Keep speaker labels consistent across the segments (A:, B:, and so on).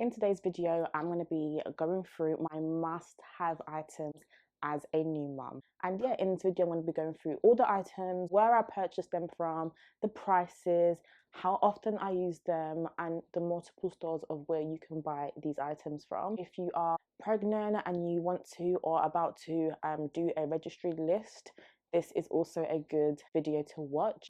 A: In today's video, I'm going to be going through my must-have items as a new mum. And yeah, in this video, I'm going to be going through all the items, where I purchased them from, the prices, how often I use them, and the multiple stores of where you can buy these items from. If you are pregnant and you want to or about to do a registry list, this is also a good video to watch.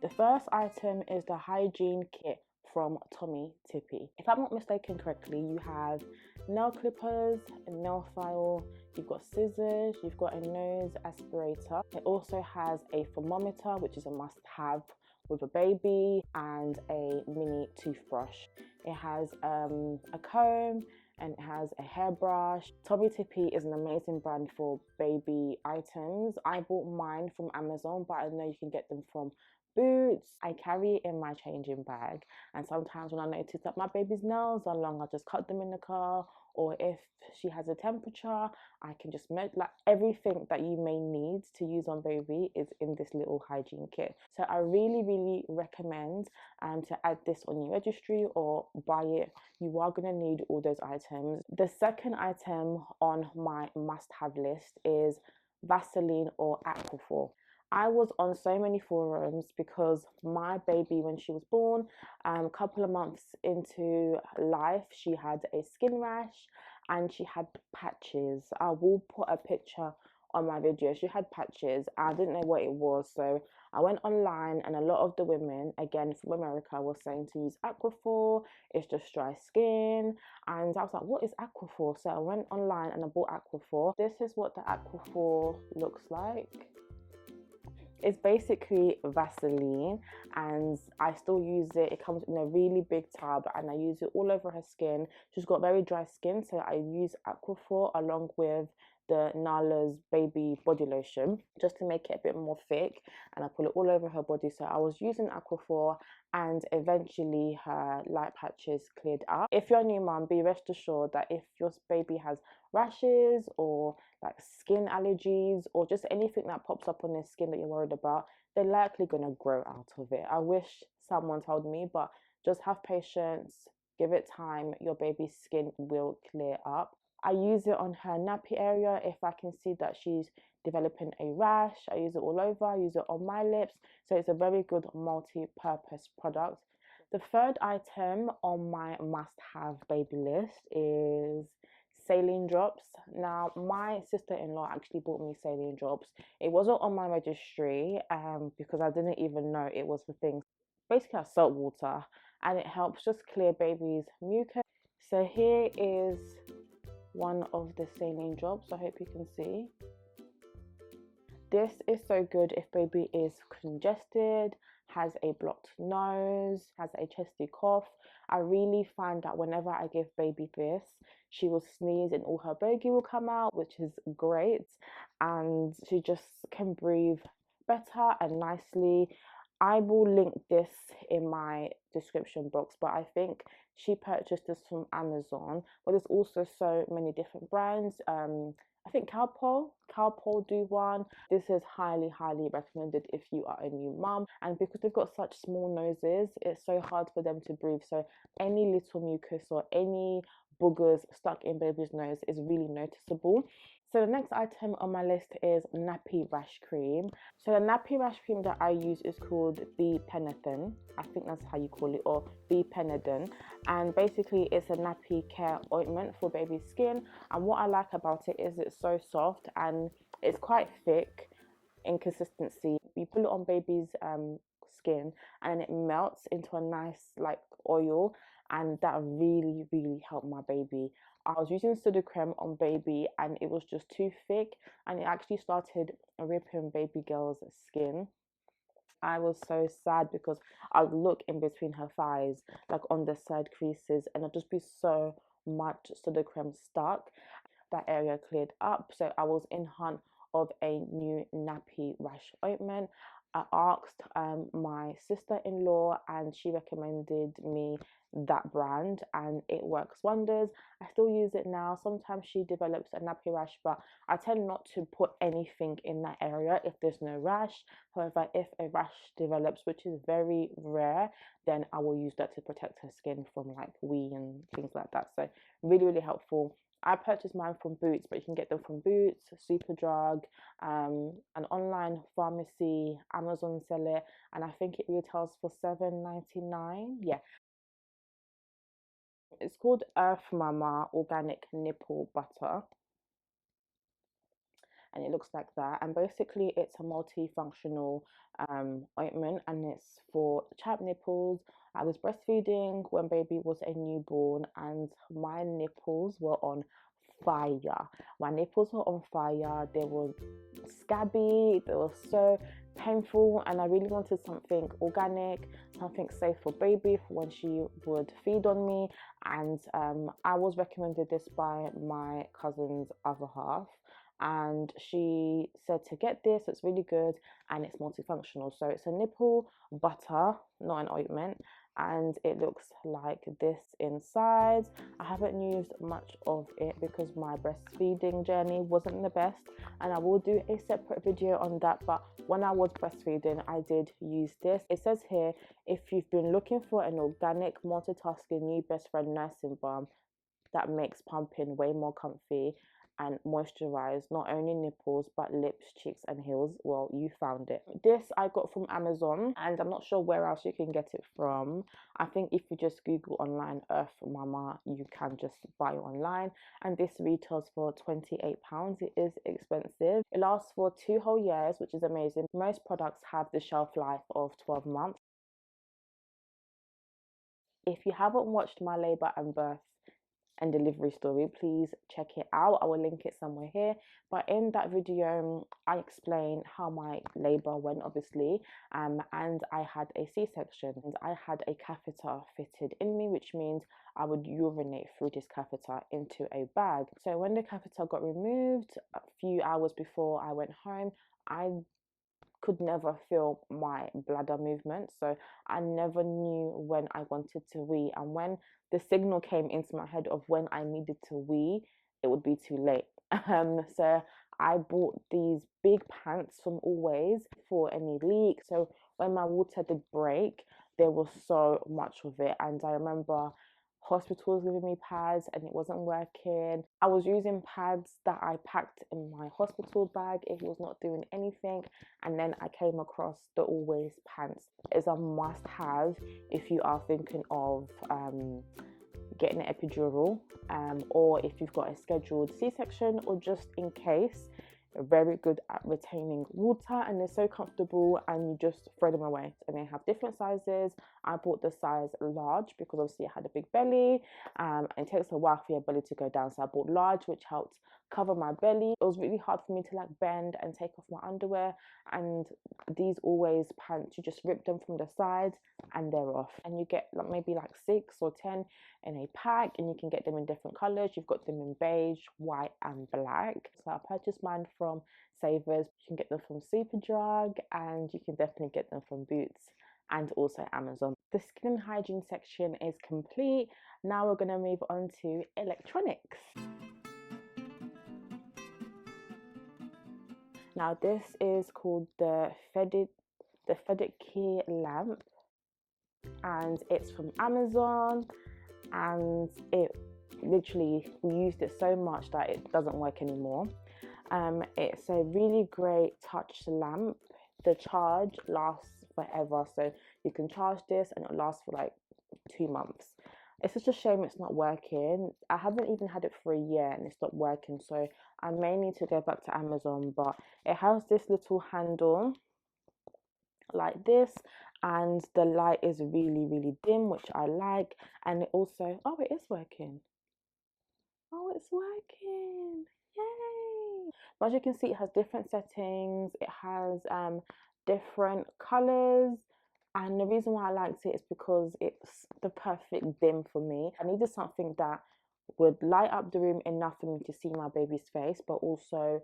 A: The first item is the hygiene kit from Tippee. If I'm not mistaken correctly, you have nail clippers, a nail file, you've got scissors, you've got a nose aspirator. It also has a thermometer, which is a must-have with a baby, and a mini toothbrush. It has a comb, and it has a hairbrush. Tippee is an amazing brand for baby items. I bought mine from Amazon, but I know you can get them from Boots. I carry it in my changing bag, and sometimes when I notice that my baby's nails are long, I just cut them in the car, or if she has a temperature, I can just make like everything that you may need to use on baby is in this little hygiene kit. So I really recommend to add this on your registry or buy it. You are going to need all those items. The second item on my must-have list is Vaseline or Aquaphor. I was on so many forums because my baby, when she was born, a couple of months into life, she had a skin rash and she had patches. I will put a picture on my video. She had patches. I didn't know what it was, so I went online, and a lot of the women, again from America, were saying to use Aquaphor. It's just dry skin, and I was like, what is Aquaphor? So I went online and I bought Aquaphor. This is what the Aquaphor looks like. It's basically Vaseline, and I still use it. It comes in a really big tub, and I use it all over her skin. She's got very dry skin, so I use Aquaphor along with the Nala's baby body lotion just to make it a bit more thick, and I put it all over her body. So I was using Aquaphor, and eventually her light patches cleared up. If you're a new mum, be rest assured that if your baby has rashes or like skin allergies or just anything that pops up on their skin that you're worried about, they're likely going to grow out of it. I wish someone told me, but just have patience, give it time, your baby's skin will clear up. I use it on her nappy area if I can see that she's developing a rash. I use it all over. I use it on my lips. So it's a very good multi-purpose product. The third item on my must-have baby list is saline drops. Now, my sister-in-law actually bought me saline drops. It wasn't on my registry because I didn't even know it was the thing. Basically, it's salt water, and it helps just clear baby's mucus. So here is one of the saline drops. I hope you can see. This is so good if baby is congested, has a blocked nose, has a chesty cough. I really find that whenever I give baby this, she will sneeze and all her bogey will come out, which is great, and she just can breathe better and nicely. I will link this in my description box, but I think she purchased this from Amazon, but there's also so many different brands. I think Calpol do one. This is highly recommended if you are a new mum, and because they've got such small noses, it's so hard for them to breathe, so any little mucus or any boogers stuck in baby's nose is really noticeable. So the next item on my list is Nappy Rash Cream. So the Nappy Rash Cream that I use is called B-Penethin. I think that's how you call it, or B-Penedin. And basically it's a nappy care ointment for baby's skin. And what I like about it is it's so soft and it's quite thick in consistency. You put it on baby's skin and it melts into a nice like oil, and that really helped my baby. I was using Creme on baby and it was just too thick, and it actually started ripping baby girl's skin. I was so sad because I would look in between her thighs, like on the side creases, and it'd just be so much Creme stuck. That area cleared up, so I was in hunt of a new nappy rash ointment. I asked my sister-in-law and she recommended me that brand and it works wonders. I still use it now. Sometimes she develops a nappy rash, but I tend not to put anything in that area if there's no rash. However, if a rash develops, which is very rare, then I will use that to protect her skin from like wee and things like that. So really helpful. I purchased mine from Boots, but you can get them from Boots, Superdrug, an online pharmacy, Amazon sell it, and I think it retails for $7.99. Yeah, it's called Earth Mama Organic Nipple Butter, and it looks like that. And basically, it's a multifunctional ointment, and it's for chapped nipples. I was breastfeeding when baby was a newborn, and my nipples were on fire. My nipples were on fire. They were scabby. They were so painful, and I really wanted something organic, something safe for baby for when she would feed on me. And I was recommended this by my cousin's other half, and she said to get this. It's really good and it's multifunctional. So it's a nipple butter, not an ointment, and it looks like this inside. I haven't used much of it because my breastfeeding journey wasn't the best, and I will do a separate video on that. But when I was breastfeeding, I did use this. It says here, if you've been looking for an organic multitasking new best friend nursing balm that makes pumping way more comfy and moisturize not only nipples but lips, cheeks and heels, well, you found it. This I got from Amazon, and I'm not sure where else you can get it from. I think if you just Google online Earth Mama, you can just buy it online, and this retails for £28. It is expensive. It lasts for 2 whole years, which is amazing. Most products have the shelf life of 12 months. If you haven't watched my labor and birth and delivery story, please check it out. I will link it somewhere here. But in that video, I explain how my labor went, obviously, and I had a C-section, and I had a catheter fitted in me, which means I would urinate through this catheter into a bag. So when the catheter got removed a few hours before I went home, I could never feel my bladder movement, so I never knew when I wanted to wee, and when the signal came into my head of when I needed to wee, it would be too late. So I bought these big pants from Always for any leak, so when my water did break, there was so much of it. And I remember hospitals giving me pads and it wasn't working. I was using pads that I packed in my hospital bag. It was not doing anything, and then I came across the Always pants. It's a must have if you are thinking of getting an epidural, or if you've got a scheduled C-section, or just in case. Very good at retaining water, and they're so comfortable, and you just throw them away. And they have different sizes. I bought the size large because obviously I had a big belly, and it takes a while for your belly to go down, so I bought large, which helped cover my belly. It was really hard for me to like bend and take off my underwear, and these Always pants, you just rip them from the side and they're off, and you get like maybe like 6 or 10 in a pack, and you can get them in different colors. You've got them in beige, white and black. So I purchased mine from Savers. You can get them from Superdrug, and you can definitely get them from Boots and also Amazon. The skin and hygiene section is complete. Now we're going to move on to electronics. Now this is called the Fedit Key lamp, and it's from Amazon, and it literally, we used it so much that it doesn't work anymore. It's a really great touch lamp. The charge lasts forever, so you can charge this and it'll last for like 2 months. It's such a shame it's not working. I haven't even had it for a year and it's not working, so I may need to go back to Amazon. But it has this little handle like this, and the light is really dim, which I like. And it also, oh, it is working. Oh, it's working. Yay! But as you can see, it has different settings. It has different colors. And the reason why I liked it is because it's the perfect dim for me. I needed something that would light up the room enough for me to see my baby's face, but also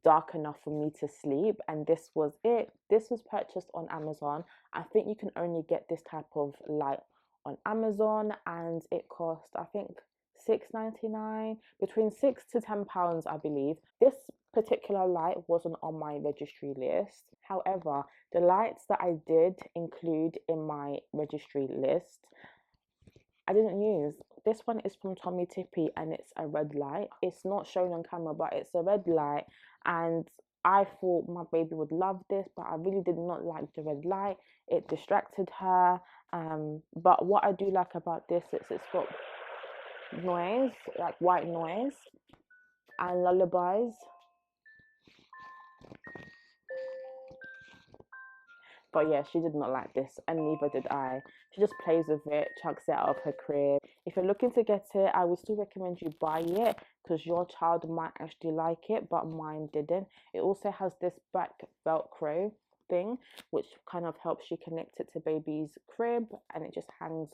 A: dark enough for me to sleep, and this was it. This was purchased on Amazon. I think you can only get this type of light on Amazon, and it cost, I think, £6.99, between £6 to £10, I believe. This particular light wasn't on my registry list. However, the lights that I did include in my registry list, I didn't use. This one is from Tippee, and it's a red light. It's not shown on camera, but it's a red light, and I thought my baby would love this, but I really did not like the red light. It distracted her. But what I do like about this is it's got noise, like white noise, and lullabies. But yeah, she did not like this, and neither did I. She just plays with it, chucks it out of her crib. If you're looking to get it, I would still recommend you buy it, because your child might actually like it, but mine didn't. It also has this back Velcro thing, which kind of helps you connect it to baby's crib, and it just hangs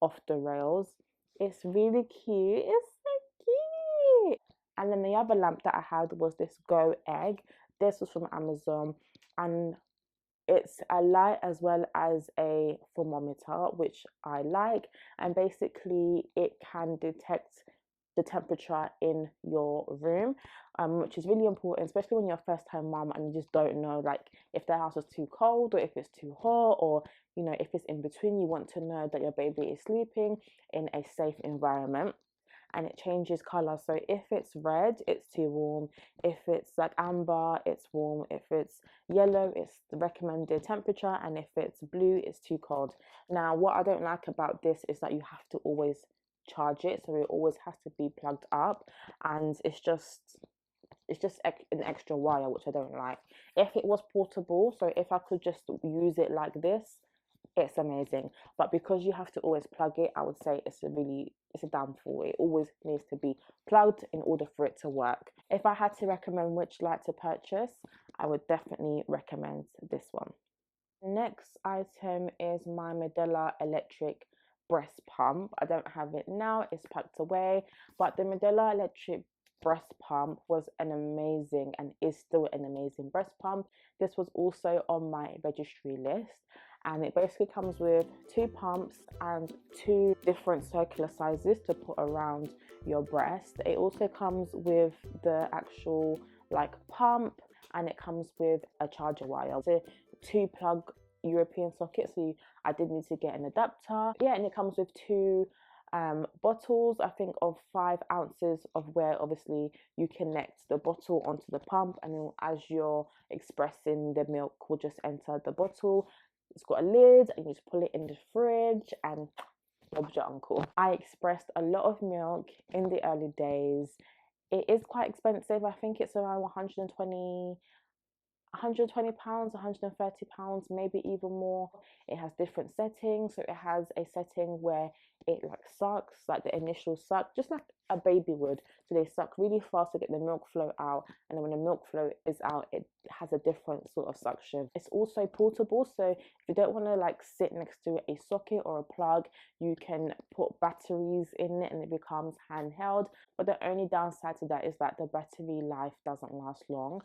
A: off the rails. It's really cute. It's so cute. And then the other lamp that I had was this Go Egg. This was from Amazon, and it's a light as well as a thermometer, which I like, and basically it can detect the temperature in your room, which is really important, especially when you're a first time mom and you just don't know, like, if the house is too cold or if it's too hot, or if it's in between. You want to know that your baby is sleeping in a safe environment, and it changes color. So if it's red, it's too warm. If it's like amber, it's warm. If it's yellow, it's the recommended temperature. And if it's blue, it's too cold. Now, what I don't like about this is that you have to always charge it, so it always has to be plugged up, and it's just an extra wire, which I don't like. If it was portable, so if I could just use it like this, it's amazing. But because you have to always plug it, I would say it's a downfall. It always needs to be plugged in order for it to work. If I had to recommend which light to purchase, I would definitely recommend this one. Next item is my Medela electric breast pump. I don't have it now, it's packed away, but the Medela electric breast pump was an amazing, and is still an amazing breast pump. This was also on my registry list, and it basically comes with 2 pumps and 2 different circular sizes to put around your breast. It also comes with the actual like pump, and it comes with a charger wire. So 2 plug European sockets, so I did need to get an adapter. Yeah, and it comes with 2 bottles, I think, of 5 ounces, of where obviously you connect the bottle onto the pump, and then as you're expressing, the milk will just enter the bottle. It's got a lid, and you just pull it in the fridge, and Bob's your uncle. I expressed a lot of milk in the early days. It is quite expensive. I think it's around £120, £130, maybe even more. It has different settings. So it has a setting where it like sucks, like the initial suck, just like a baby would. So they suck really fast to get the milk flow out, and then when the milk flow is out, it has a different sort of suction. It's also portable, so if you don't want to like sit next to a socket or a plug, you can put batteries in it and it becomes handheld. But the only downside to that is that the battery life doesn't last long.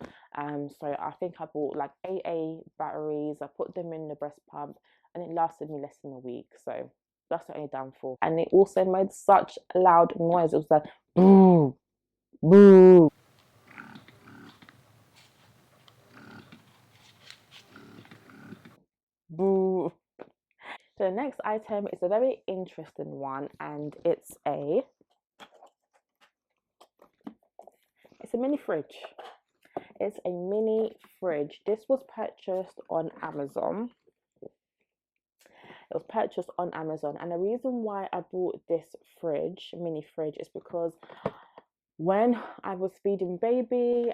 A: So I think I bought like AA batteries. I put them in the breast pump, and it lasted me less than a week. So that's the only downfall. And it also made such loud noise. It was like boo, boo, boo. So the next item is a very interesting one, and it's a mini fridge. It's a mini fridge. This was purchased on Amazon. It was purchased on Amazon, and the reason why I bought this mini fridge, is because when I was feeding baby,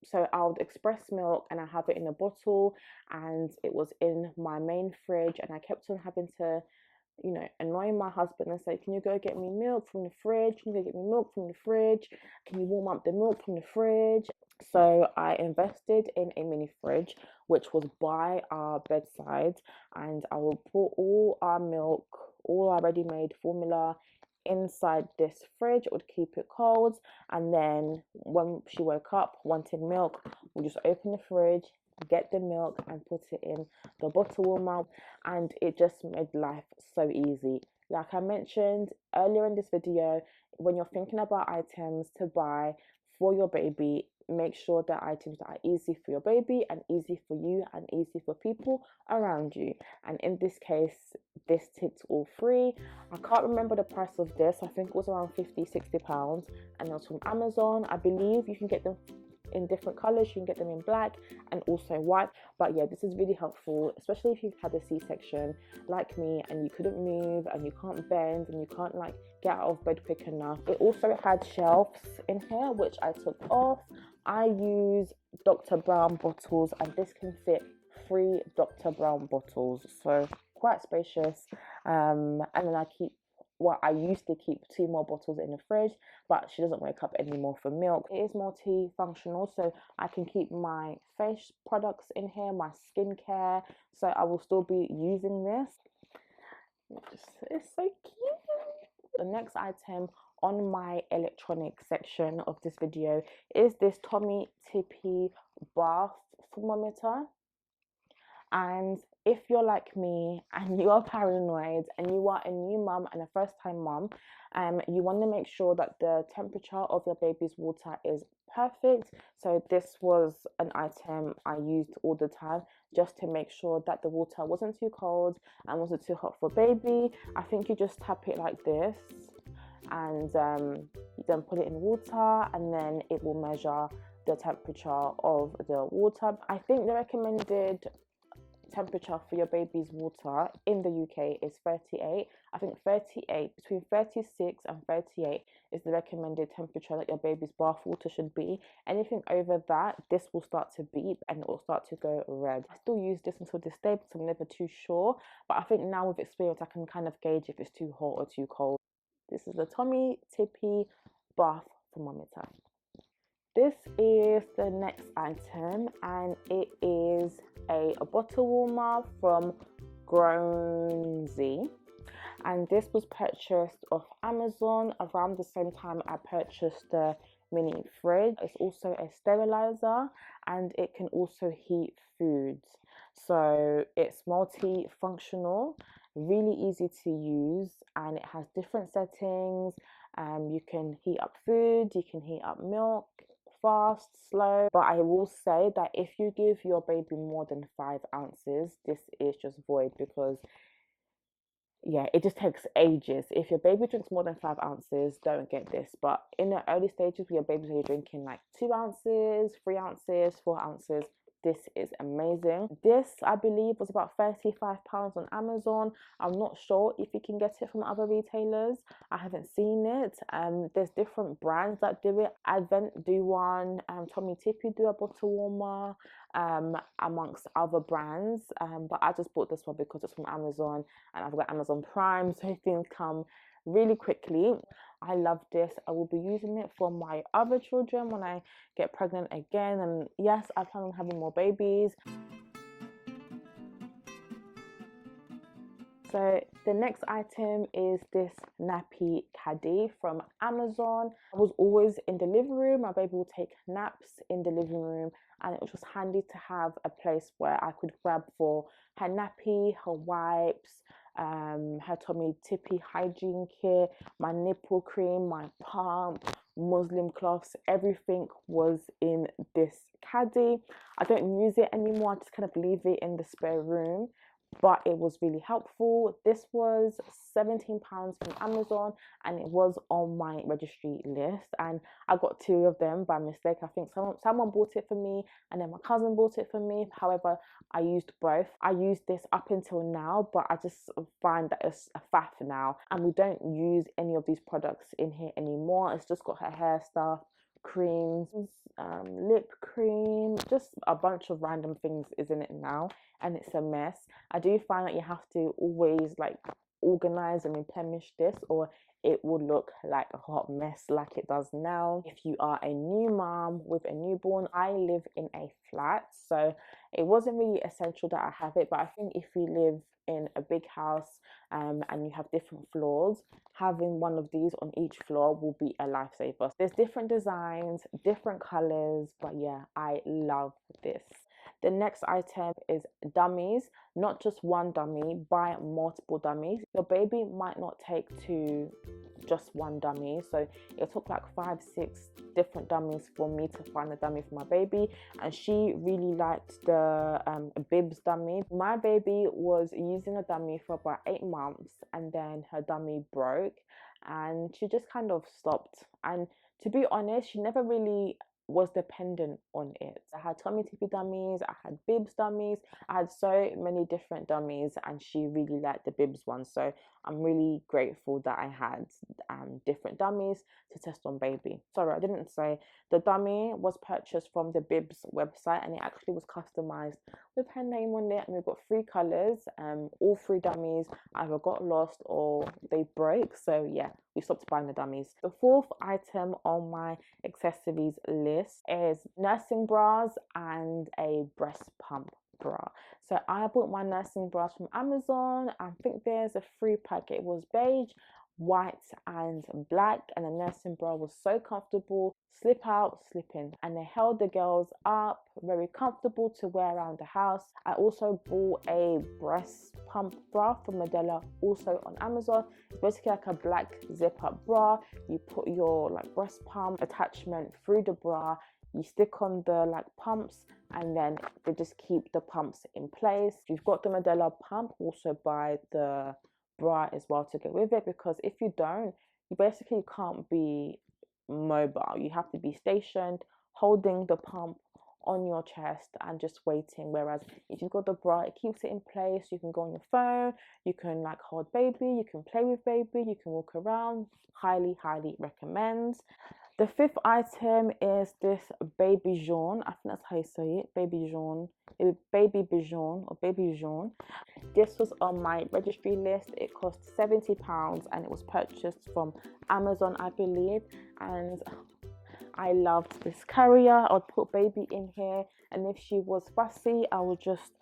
A: so I would express milk and I have it in a bottle, and it was in my main fridge, and I kept on having to annoy my husband and say, can you go get me milk from the fridge? Can you go get me milk from the fridge? Can you warm up the milk from the fridge? So I invested in a mini fridge, which was by our bedside, and I will put all our milk, all our ready-made formula inside this fridge. It would keep it cold, and then when she woke up wanting milk, we'll just open the fridge, get the milk and put it in the bottle warmer, and it just made life so easy. Like I mentioned earlier in this video, when you're thinking about items to buy for your baby, make sure that items are easy for your baby and easy for you and easy for people around you. And in this case, this ticked all three. I can't remember the price of this. I think it was around 50-60 pounds, and it was from Amazon. I believe you can get them in different colors. You can get them in black and also white. But yeah, this is really helpful, especially if you've had a C-section like me and you couldn't move and you can't bend and you can't like get out of bed quick enough. It also had shelves in here, which I took off. I use Dr. Brown bottles, and this can fit 3 Dr. Brown bottles, so quite spacious. And then I used to keep 2 more bottles in the fridge, but she doesn't wake up anymore for milk. It is multifunctional, so I can keep my face products in here, my skincare, so I will still be using this. It's so cute. The next item on my electronic section of this video is this Tippee bath thermometer. And if you're like me and you are paranoid and you are a new mum and a first-time mum, you want to make sure that the temperature of your baby's water is perfect. So this was an item I used all the time, just to make sure that the water wasn't too cold and wasn't too hot for baby. I think you just tap it like this, and you then put it in water, and then it will measure the temperature of the water. I think the recommended temperature for your baby's water in the UK is 38. I think 38, between 36 and 38 is the recommended temperature that your baby's bath water should be. Anything over that, this will start to beep and it will start to go red. I still use this until this day because I'm never too sure, but I think now with experience I can kind of gauge if it's too hot or too cold. This is the Tippee bath thermometer. This is the next item, and it is a bottle warmer from Organise, and this was purchased off Amazon around the same time I purchased the mini fridge. It's also a sterilizer, and it can also heat foods, so it's multi-functional, really easy to use, and it has different settings. You can heat up food, you can heat up milk, fast, slow. But I will say that if you give your baby more than 5 ounces, this is just void, because yeah, it just takes ages. If your baby drinks more than 5 ounces, don't get this. But in the early stages, where your baby's only drinking like 2 ounces, 3 ounces, 4 ounces, this is amazing. This, I believe, was about £35 on Amazon. I'm not sure if you can get it from other retailers. I haven't seen it. There's different brands that do it. Advent do one, Tippee do a bottle warmer, amongst other brands. But I just bought this one because it's from Amazon and I've got Amazon Prime, so things come really quickly. I love this. I will be using it for my other children when I get pregnant again, and yes, I plan on having more babies. So the next item is this Nappy Caddy from Amazon. I was always in the living room. My baby would take naps in the living room, and it was just handy to have a place where I could grab for her nappy, her wipes, her Tippee hygiene kit, my nipple cream, my pump, Muslim cloths. Everything was in this caddy. I don't use it anymore. I just kind of leave it in the spare room, but it was really helpful. This was £17 from Amazon, and it was on my registry list, and I got 2 of them by mistake. I think someone bought it for me, and then my cousin bought it for me. However, I used both. I used this up until now, but I just find that it's a faff now, and we don't use any of these products in here anymore. It's just got her hair stuff, creams, lip cream, just a bunch of random things is in it now, and it's a mess. I do find that you have to always like organize and replenish this, or it will look like a hot mess like it does now. If you are a new mom with a newborn, I live in a flat, so it wasn't really essential that I have it, but I think if you live in a big house and you have different floors, having one of these on each floor will be a lifesaver. There's different designs, different colors, but yeah, I love this. The next item is dummies. Not just one dummy, buy multiple dummies. Your baby might not take to just one dummy, so it took like 5-6 different dummies for me to find a dummy for my baby, and she really liked the bibs dummy. My baby was using a dummy for about 8 months and then her dummy broke and she just kind of stopped, and to be honest, she never really was dependent on it. I had tummy tippy dummies, I had bibs dummies, I had so many different dummies, and she really liked the bibs one. So I'm really grateful that I had different dummies to test on baby. Sorry, I didn't say the dummy was purchased from the bibs website, and it actually was customized with her name on it, and we've got 3 colors. All 3 dummies either got lost or they broke, so yeah, we stopped buying the dummies. The 4th item on my accessories list is nursing bras and a breast pump bra. So I bought my nursing bras from Amazon. I think there's a 3-pack. It was beige, white and black, and the nursing bra was so comfortable, slip out, slip in, and they held the girls up, very comfortable to wear around the house. I also bought a breast pump bra from Modella, also on Amazon. It's basically like a black zip up bra. You put your like breast pump attachment through the bra, you stick on the like pumps, and then they just keep the pumps in place. You've got the Modella pump, also buy the bra as well to go with it, because if you don't, you basically can't be mobile. You have to be stationed, holding the pump on your chest and just waiting. Whereas if you've got the bra, it keeps it in place. You can go on your phone, you can like hold baby, you can play with baby, you can walk around. Highly recommend. The 5th item is this BabyBjörn. I think that's how you say it. BabyBjörn. BabyBjörn or BabyBjörn. This was on my registry list. It cost £70 and it was purchased from Amazon, I believe. And I loved this carrier. I would put baby in here, and if she was fussy, I would just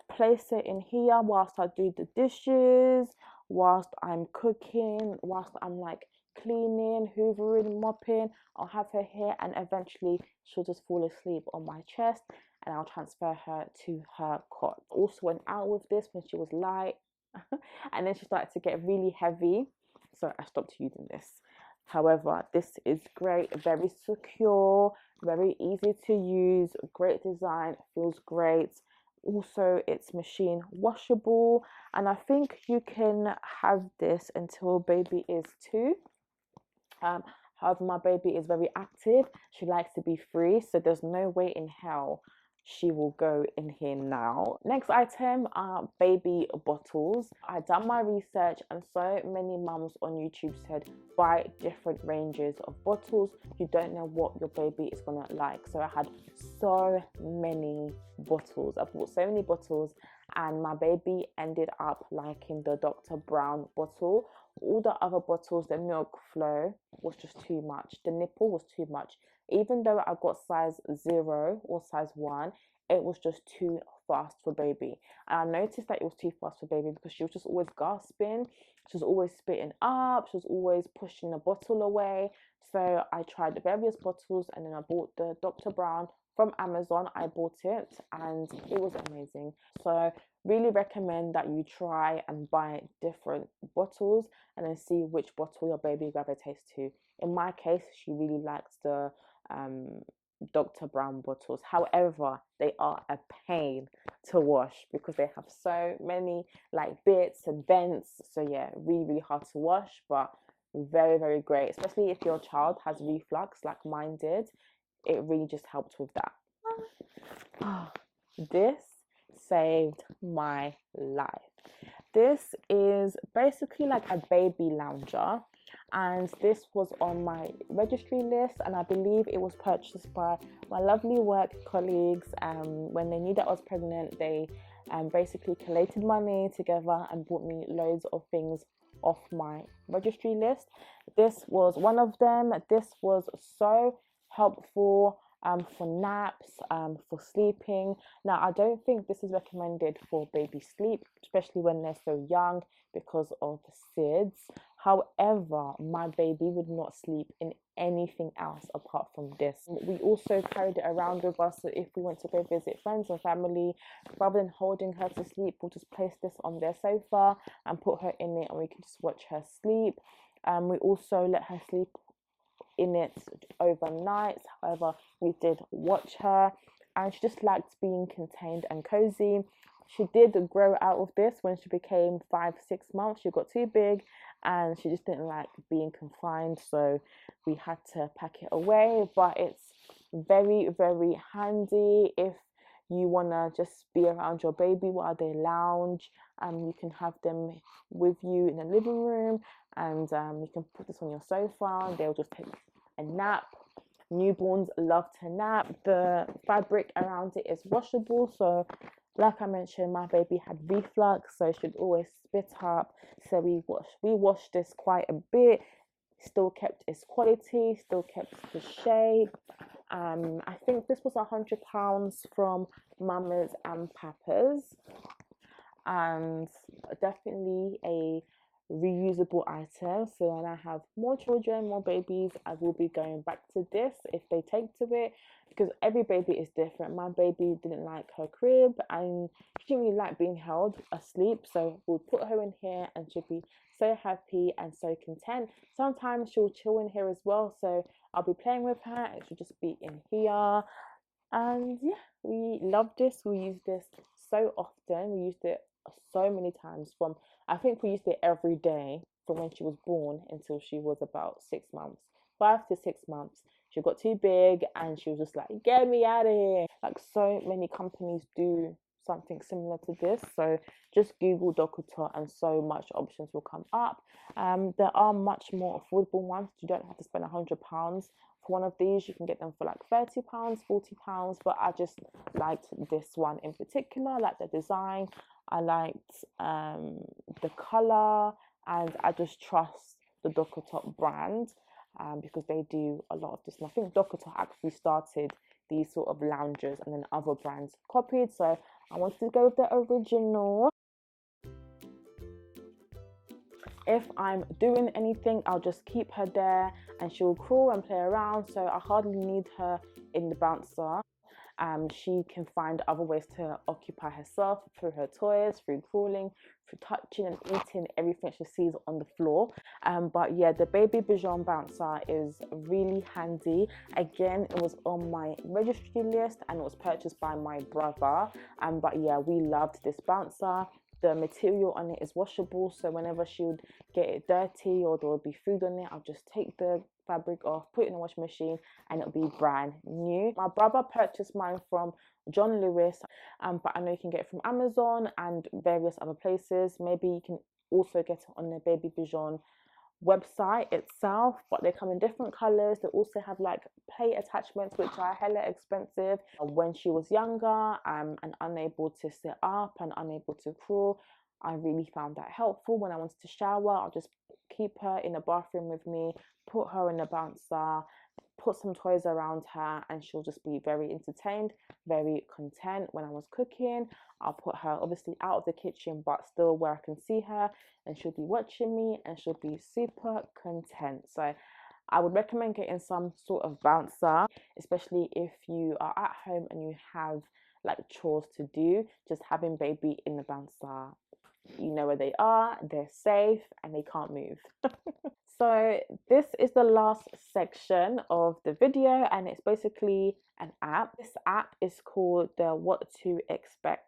A: place it in here whilst I do the dishes, whilst I'm cooking, whilst I'm like cleaning, hoovering, mopping. I'll have her here, and eventually she'll just fall asleep on my chest and I'll transfer her to her cot. Also went out with this when she was light and then she started to get really heavy, so I stopped using this. However, this is great, very secure, very easy to use, great design, feels great. Also, it's machine washable, and I think you can have this until baby is 2. However, my baby is very active. She likes to be free, so there's no way in hell she will go in here now. Next item are baby bottles. I done my research, and so many mums on YouTube said buy different ranges of bottles. You don't know what your baby is gonna like. So I had so many bottles. I bought so many bottles, and my baby ended up liking the Dr. Brown bottle. All the other bottles, the milk flow was just too much. The nipple was too much. Even though I got size 0 or size 1, it was just too fast for baby. And I noticed that it was too fast for baby because she was just always gasping. She was always spitting up. She was always pushing the bottle away. So I tried the various bottles, and then I bought the Dr. Brown from Amazon. I bought it and it was amazing. So really recommend that you try and buy different bottles and then see which bottle your baby gravitates to. In my case, she really likes the Dr. Brown bottles. However, they are a pain to wash because they have so many like bits and vents. So yeah, really hard to wash, but very great, especially if your child has reflux like mine did. It really just helped with that. This saved my life. This is basically like a baby lounger, and this was on my registry list, and I believe it was purchased by my lovely work colleagues. When they knew that I was pregnant, they basically collated money together and bought me loads of things off my registry list. This was one of them. This was so helpful. for naps, for sleeping. Now, I don't think this is recommended for baby sleep, especially when they're so young because of SIDS. However, my baby would not sleep in anything else apart from this. We also carried it around with us, so if we went to go visit friends and family, rather than holding her to sleep, we'll just place this on their sofa and put her in it, and we can just watch her sleep. We also let her sleep in it overnight. However, we did watch her, and she just liked being contained and cozy. She did grow out of this when she became 5-6 months. She got too big and she just didn't like being confined, so we had to pack it away. But it's very, very handy if you want to just be around your baby while they lounge. You can have them with you in the living room, and you can put this on your sofa and they'll just take a nap. Newborns love to nap. The fabric around it is washable, so like I mentioned, my baby had reflux, so she'd always spit up. So we washed this quite a bit. Still kept its quality, still kept the shape. I think this was £100 from Mamas and Papas, and definitely a reusable item. So when I have more children, more babies, I will be going back to this if they take to it, because every baby is different. My baby didn't like her crib and she didn't really like being held asleep, so we'll put her in here and she'll be so happy and so content. Sometimes she'll chill in here as well, so I'll be playing with her and she'll just be in here. And yeah, we love this. We use this so often. We used it so many times. From, I think we used it every day from when she was born until she was about 6 months, 5 to 6 months. She got too big and she was just like, get me out of here. Like, so many companies do something similar to this, so just Google Dokoto and so much options will come up. There are much more affordable ones. You don't have to spend £100 for one of these. You can get them for like £30, £40, but I just liked this one in particular. I liked the design, I liked the color, and I just trust the Dokoto brand because they do a lot of this. And I think Dokoto actually started these sort of loungers and then other brands copied, so I wanted to go with the original. If I'm doing anything, I'll just keep her there and she'll crawl and play around, so I hardly need her in the bouncer. She can find other ways to occupy herself through her toys, through crawling, through touching and eating everything she sees on the floor. But yeah, the BabyBjörn bouncer is really handy. Again, it was on my registry list and it was purchased by my brother. But yeah, we loved this bouncer. The material on it is washable, so whenever she would get it dirty or there would be food on it, I'll just take the fabric off, put it in the washing machine, and it'll be brand new. My brother purchased mine from John Lewis, but I know you can get it from Amazon and various other places. Maybe you can also get it on the BabyBjörn website itself, but they come in different colors. They also have like play attachments, which are hella expensive. When she was younger and unable to sit up and unable to crawl, I really found that helpful. When I wanted to shower, I'll just keep her in the bathroom with me, put her in the bouncer, put some toys around her, and she'll just be very entertained, very content. When I was cooking, I'll put her obviously out of the kitchen, but still where I can see her, and she'll be watching me and she'll be super content. So I would recommend getting some sort of bouncer, especially if you are at home and you have like chores to do. Just having baby in the bouncer, you know where they are, they're safe, and they can't move. So this is the last section of the video, and it's basically an app. This app is called the What to Expect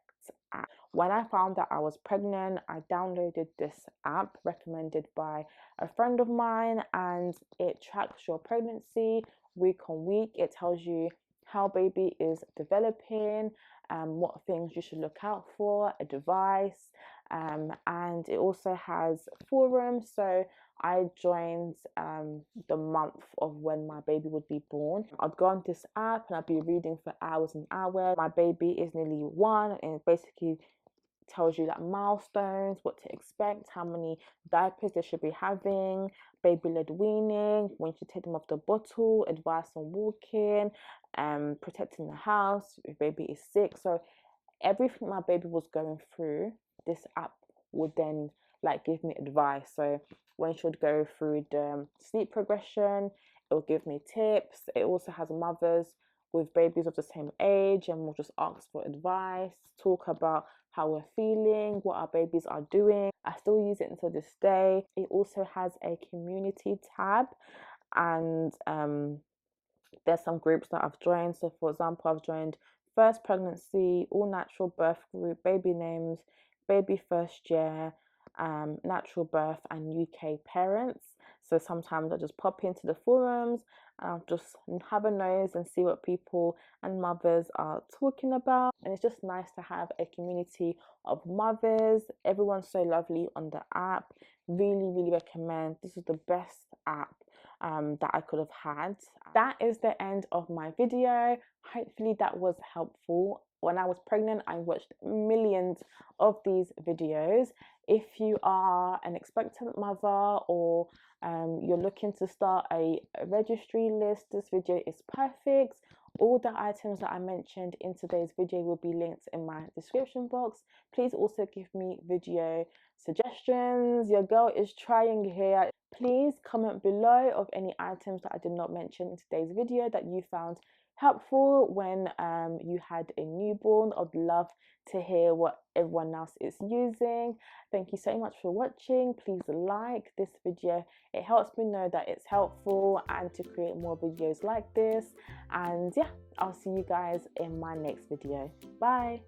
A: app. When I found that I was pregnant, I downloaded this app recommended by a friend of mine, and it tracks your pregnancy week on week. It tells you how baby is developing, what things you should look out for, advice, and it also has forums. So I joined the month of when my baby would be born. I'd go on this app and I'd be reading for hours and hours. My baby is nearly 1, and basically tells you like milestones, what to expect, how many diapers they should be having, baby-led weaning, when you should take them off the bottle, advice on walking, protecting the house if baby is sick. So everything my baby was going through, this app would then like give me advice. So when she would go through the sleep progression, it will give me tips. It also has mothers with babies of the same age, and we'll just ask for advice, talk about how we're feeling, what our babies are doing. I still use it until this day. It also has a community tab, and there's some groups that I've joined. So for example, I've joined first pregnancy, all natural birth group, baby names, baby first year, natural birth, and UK parents. So sometimes I just pop into the forums and I'll just have a nose and see what people and mothers are talking about. And it's just nice to have a community of mothers. Everyone's so lovely on the app. Really recommend. This is the best app that I could have had. That is the end of my video. Hopefully that was helpful. When I was pregnant, I watched millions of these videos. If you are an expectant mother, or you're looking to start a registry list, this video is perfect. All the items that I mentioned in today's video will be linked in my description box. Please also give me video suggestions. Your girl is trying here. Please comment below of any items that I did not mention in today's video that you found helpful when you had a newborn. I'd love to hear what everyone else is using. Thank you so much for watching. Please like this video. It helps me know that it's helpful and to create more videos like this. And yeah, I'll see you guys in my next video. Bye.